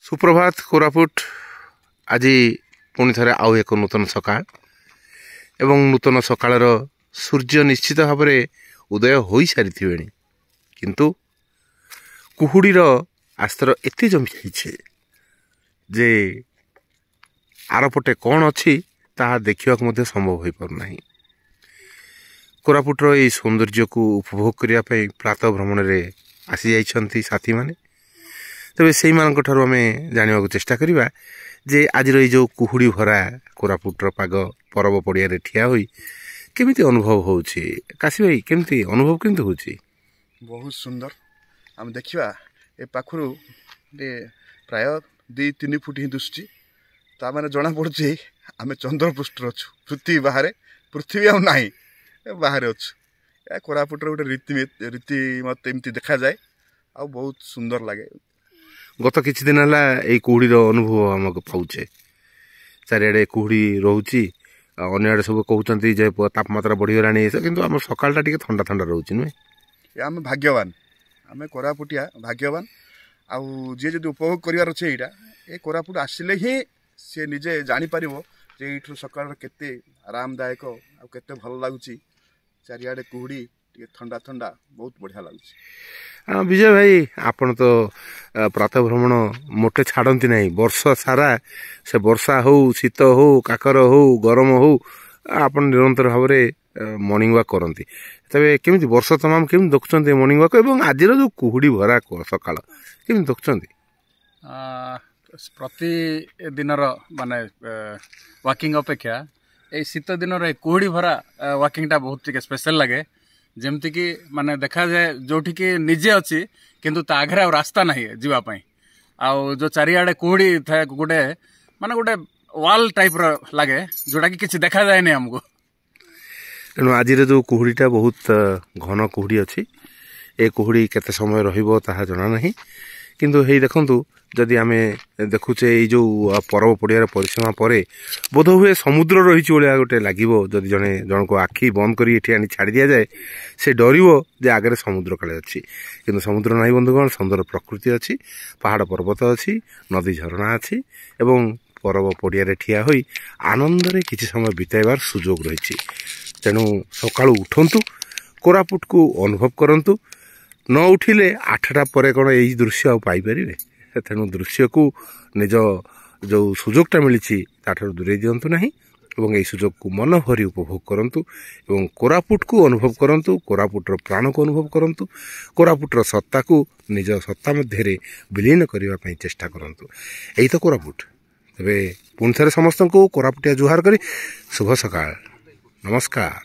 सुप्रभात कोरापुट आज पुणी थे आउ एक नूतन सकाळ एवं नूतन सकाळर सूर्य निश्चित भाव में उदय हो सारी किंतु कुहुड़ीर आस्तर एत जमी जाइए जे आरपटे कौन अच्छी ताहा देखा संभव हो पारना। कोरापुटर यह सौंदर्य को उपभोग करने प्रातः भ्रमण में आसी जाइछन्ति साथी माने। तबे से आम जानवा चेष्टा करवा जे आज जो कुहुड़ी भरा कोरापुटर पाग परब पड़िया ठिया हुई केमिति अनुभव होउछि काशी भाई केमिति अनुभव केमिति होउछि? बहुत सुंदर आम देखा ए पाखरु प्राय 2-3 फुट ही दुसुची ता माने जना पड़ुछि आमे चंद्रपृष्ठ अच्छु पृथ्वी बाहर पृथ्वी आ नाही बाहर अच्छु या कोरापुटर गोटे रीति मत एमती देखा जाए आ बहुत सुंदर लगे। गत किछि दिन हला ए कुहुड़ीर अनुभव हमको पाउछे चारिआडे कुहुड़ी रोची अन्य आड़े सब कहते जे तापमात्रा बढ़ीगलानी किंतु आम सकाळटा टिके ठंडा ठंडा रोची नुहे। आम भाग्यवान आम कोरापुटिया भाग्यवान आउ जी जब उपभोग करार अच्छे यहाँ ये कोरापुट आसिले ही सी निजे जापर जे ये सकाळ केते आरामदायक आते भल लगुच चारिआडे कुहुड़ी टे ठंडा ठंडा बहुत बढ़िया लगुच। विजय भाई आपन तो प्रातः भ्रमण मोटे छाड़ती ना वर्ष सारा से वर्षा हो शीत हो काकर हो गरम हो आपन निरंतर भाव में मॉर्निंग वॉक करती तबे केमिति वर्ष तमाम केमिति देखुछन्ते मॉर्निंग वॉक एवं आज जो कुहुड़ी भरा सकाळ केमिति देखुछन्ते? प्रति दिन माने वॉकिंग अपेक्षा ए शीत दिन कुहुड़ी भरा वॉकिंग टा बहुत स्पेशल लगे जमती कि माने देखा जाए जोठी कि निजे अच्छी किंतु ता आगे आ रास्ता नहीं जीवाई आउ जो चारिआडे कुहुड़ी थाए गोटे माने गोटे वाल टाइप रो लगे जोटा कि किसी देखा जाए नहीं हमको। तेणु आज जो कुहुड़ीटा बहुत घन कुहुड़ी अच्छी ए कुहुड़ी केते समय रहिबो ताहा जना नहीं किंतु हे देखंतु जदि आमे देखुचे ये जो परब पड़ियार परिसीमा पर बोध हुए समुद्र रही गोटे लगे जदि जड़े जन को आखि बंद कर छाड़ी दि जाए से डरिवो जे आगे समुद्र काले अच्छी किंतु समुद्र नहीं बंधुगण सुंदर प्रकृति अच्छी पहाड़ पर्वत अच्छी नदी झरणा अच्छी एवं परब पड़ियार ठिया होई आनंद किसी समय बिताइबार सुजोग रही। तेणु सकाळु उठंतु कोरापुट को अनुभव करंतु न उठिले 8टा पर कौन यही दृश्य आ पाइपर तेणु दृश्य को निज जो सुजोगटा मिली ताठू दूरे दिंतु ना एवं यही सुजोग को मन भरी उपभोग करंतु एवं कोरापुट को अनुभव करंतु कोरापुटर प्राण को अनुभव करंतु कोरापुटर सत्ता को निज सत्ता मध्य विलीन करने चेष्टा करंतु। यही तो कोरापुट। तेबे पुणी थे समस्त को कोरापुटिया जुहार करी शुभ सकाळ नमस्कार।